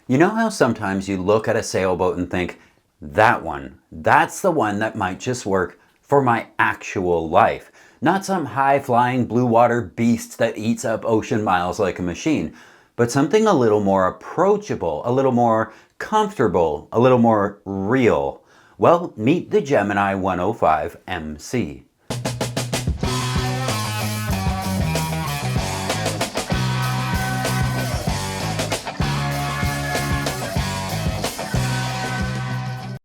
You know how sometimes you look at a sailboat and think, that's the one that might just work for my actual life. Not some high-flying blue water beast that eats up ocean miles like a machine, but something a little more approachable, a little more comfortable, a little more real. Well, meet the Gemini 105MC.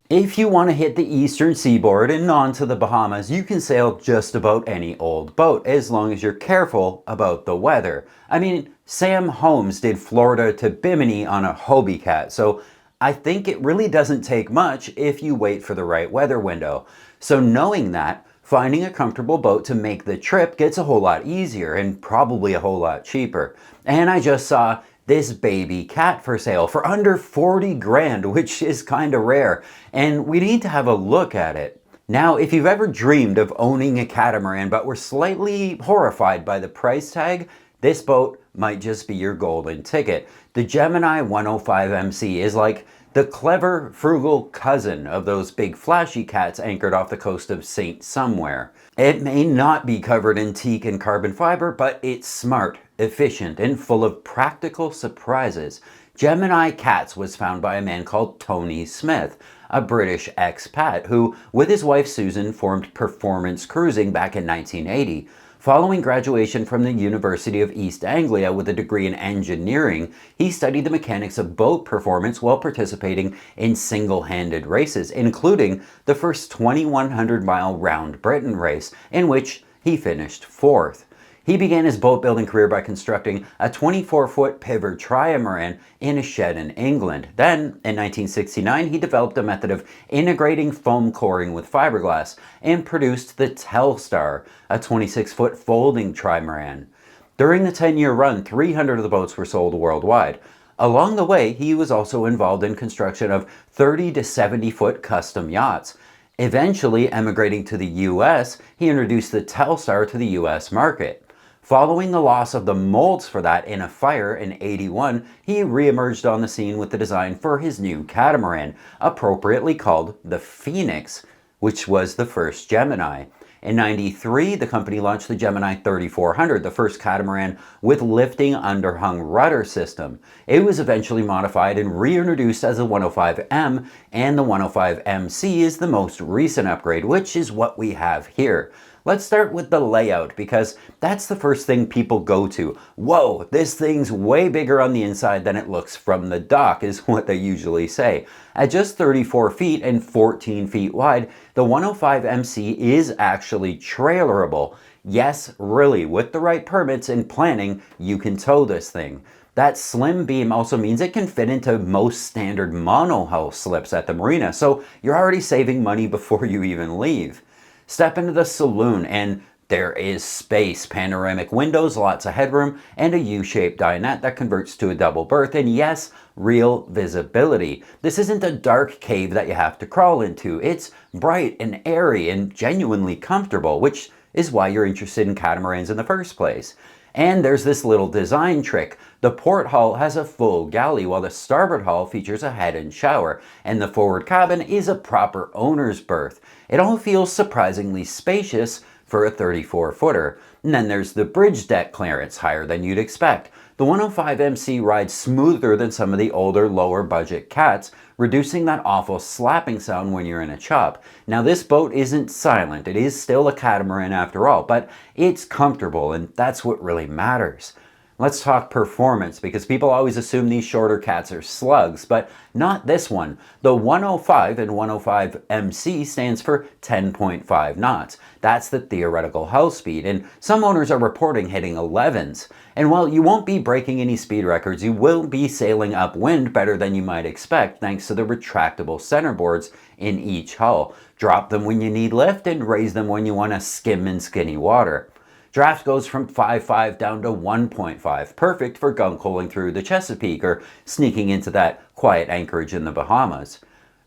If you want to hit the eastern seaboard and on to the Bahamas, you can sail just about any old boat, as long as you're careful about the weather. I mean, Sam Holmes did Florida to Bimini on a Hobie Cat, so I think it really doesn't take much if you wait for the right weather window. So knowing that, finding a comfortable boat to make the trip gets a whole lot easier and probably a whole lot cheaper. And I just saw this baby cat for sale for under 40 grand, which is kinda rare, and we need to have a look at it. Now, if you've ever dreamed of owning a catamaran but were slightly horrified by the price tag, this boat might just be your golden ticket. The Gemini 105MC is like the clever, frugal cousin of those big flashy cats anchored off the coast of Saint Somewhere. It may not be covered in teak and carbon fiber, but it's smart, efficient, and full of practical surprises. Gemini Cats was found by a man called Tony Smith, a British expat who, with his wife Susan, formed Performance Cruising back in 1980. Following graduation from the University of East Anglia with a degree in engineering, he studied the mechanics of boat performance while participating in single-handed races, including the first 2,100-mile Round Britain race, in which he finished fourth. He began his boat building career by constructing a 24-foot pivot trimaran in a shed in England. Then, in 1969, he developed a method of integrating foam coring with fiberglass and produced the Telstar, a 26-foot folding trimaran. During the 10-year run, 300 of the boats were sold worldwide. Along the way, he was also involved in construction of 30 to 70-foot custom yachts. Eventually emigrating to the US, he introduced the Telstar to the US market. Following the loss of the molds for that in a fire in '81, he re-emerged on the scene with the design for his new catamaran, appropriately called the Phoenix, which was the first Gemini. In '93, the company launched the Gemini 3400, the first catamaran with lifting underhung rudder system. It was eventually modified and reintroduced as a 105M, and the 105MC is the most recent upgrade, which is what we have here. Let's start with the layout, because that's the first thing people go to. Whoa, this thing's way bigger on the inside than it looks from the dock, is what they usually say. At just 34 feet and 14 feet wide, the 105MC is actually trailerable. Yes, really, with the right permits and planning, you can tow this thing. That slim beam also means it can fit into most standard monohull slips at the marina, so you're already saving money before you even leave. Step into the saloon and there is space, panoramic windows, lots of headroom, and a U-shaped dinette that converts to a double berth, and yes, real visibility. This isn't a dark cave that you have to crawl into. It's bright and airy and genuinely comfortable, which is why you're interested in catamarans in the first place. And there's this little design trick. The port hull has a full galley, while the starboard hull features a head and shower, and the forward cabin is a proper owner's berth. It all feels surprisingly spacious for a 34-footer. And then there's the bridge deck clearance, higher than you'd expect. The 105MC rides smoother than some of the older, lower budget cats, reducing that awful slapping sound when you're in a chop. Now, this boat isn't silent. It is still a catamaran after all, but it's comfortable, and that's what really matters. Let's talk performance, because people always assume these shorter cats are slugs, but not this one. The 105 in 105MC stands for 10.5 knots. That's the theoretical hull speed, and some owners are reporting hitting 11s. And while you won't be breaking any speed records, you will be sailing upwind better than you might expect thanks to the retractable centerboards in each hull. Drop them when you need lift and raise them when you want to skim in skinny water. Draft goes from 5.5 down to 1.5, perfect for gunk holing through the Chesapeake or sneaking into that quiet anchorage in the Bahamas.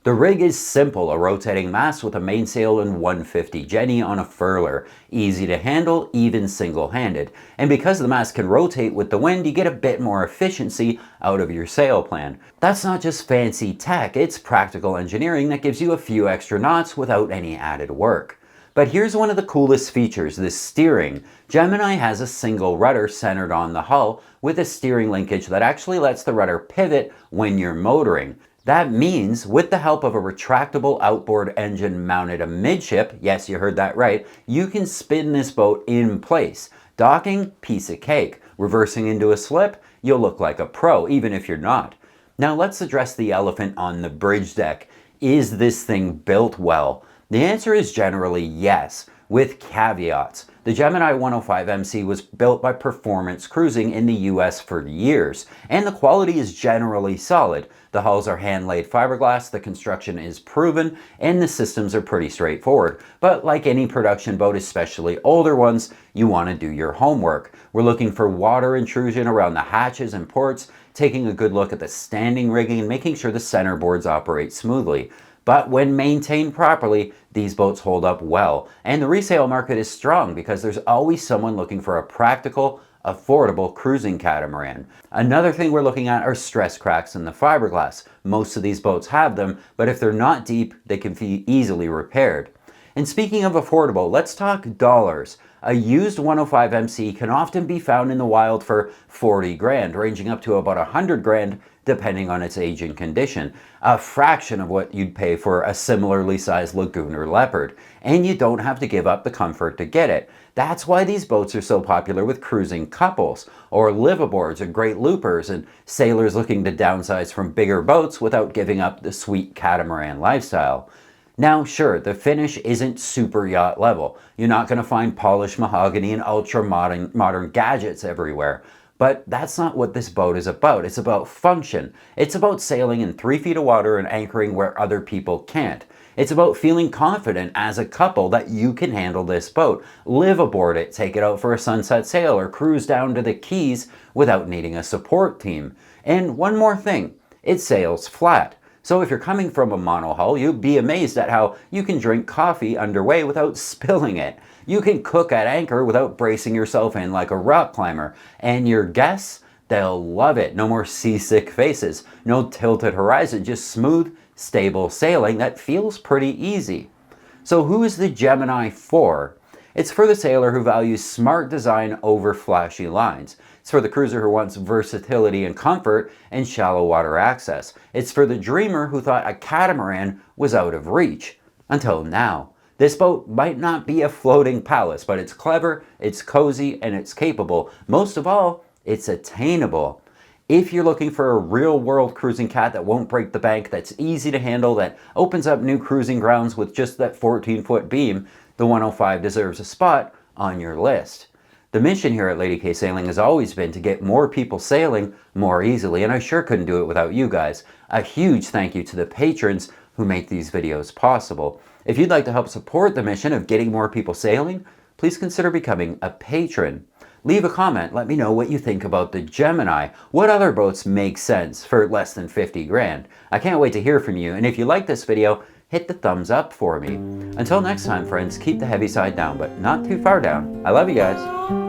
The rig is simple, a rotating mast with a mainsail and 150 Jenny on a furler. Easy to handle, even single-handed. And because the mast can rotate with the wind, you get a bit more efficiency out of your sail plan. That's not just fancy tech, it's practical engineering that gives you a few extra knots without any added work. But here's one of the coolest features, the steering. Gemini has a single rudder centered on the hull with a steering linkage that actually lets the rudder pivot when you're motoring. That means, with the help of a retractable outboard engine mounted amidship, yes, you heard that right, you can spin this boat in place. Docking, piece of cake. Reversing into a slip, you'll look like a pro, even if you're not. Now let's address the elephant on the bridge deck. Is this thing built well? The answer is generally yes, with caveats. The Gemini 105MC was built by Performance Cruising in the US for years, and the quality is generally solid. The hulls are hand-laid fiberglass, the construction is proven, and the systems are pretty straightforward. But like any production boat, especially older ones, you want to do your homework. We're looking for water intrusion around the hatches and ports, taking a good look at the standing rigging, and making sure the centerboards operate smoothly. But when maintained properly, these boats hold up well. And the resale market is strong because there's always someone looking for a practical, affordable cruising catamaran. Another thing we're looking at are stress cracks in the fiberglass. Most of these boats have them, but if they're not deep, they can be easily repaired. And speaking of affordable, let's talk dollars. A used 105MC can often be found in the wild for 40 grand, ranging up to about 100 grand depending on its age and condition. A fraction of what you'd pay for a similarly sized Lagoon or Leopard. And you don't have to give up the comfort to get it. That's why these boats are so popular with cruising couples, or liveaboards and great loopers, and sailors looking to downsize from bigger boats without giving up the sweet catamaran lifestyle. Now, sure, the finish isn't super yacht level. You're not going to find polished mahogany and ultra modern gadgets everywhere. But that's not what this boat is about. It's about function. It's about sailing in 3 feet of water and anchoring where other people can't. It's about feeling confident as a couple that you can handle this boat, live aboard it, take it out for a sunset sail, or cruise down to the Keys without needing a support team. And one more thing, it sails flat. So if you're coming from a monohull, you'd be amazed at how you can drink coffee underway without spilling it. You can cook at anchor without bracing yourself in like a rock climber. And your guests, they'll love it. No more seasick faces, no tilted horizon, just smooth, stable sailing that feels pretty easy. So who is the Gemini for? It's for the sailor who values smart design over flashy lines. It's for the cruiser who wants versatility and comfort and shallow water access. It's for the dreamer who thought a catamaran was out of reach. Until now. This boat might not be a floating palace, but it's clever, it's cozy, and it's capable. Most of all, it's attainable. If you're looking for a real-world cruising cat that won't break the bank, that's easy to handle, that opens up new cruising grounds with just that 14-foot beam, the 105 deserves a spot on your list. The mission here at Lady K Sailing has always been to get more people sailing more easily, and I sure couldn't do it without you guys. A huge thank you to the patrons who make these videos possible. If you'd like to help support the mission of getting more people sailing, please consider becoming a patron. Leave a comment, let me know what you think about the Gemini. What other boats make sense for less than 50 grand? I can't wait to hear from you, and if you like this video, hit the thumbs up for me. Until next time, friends, keep the heavy side down, but not too far down. I love you guys.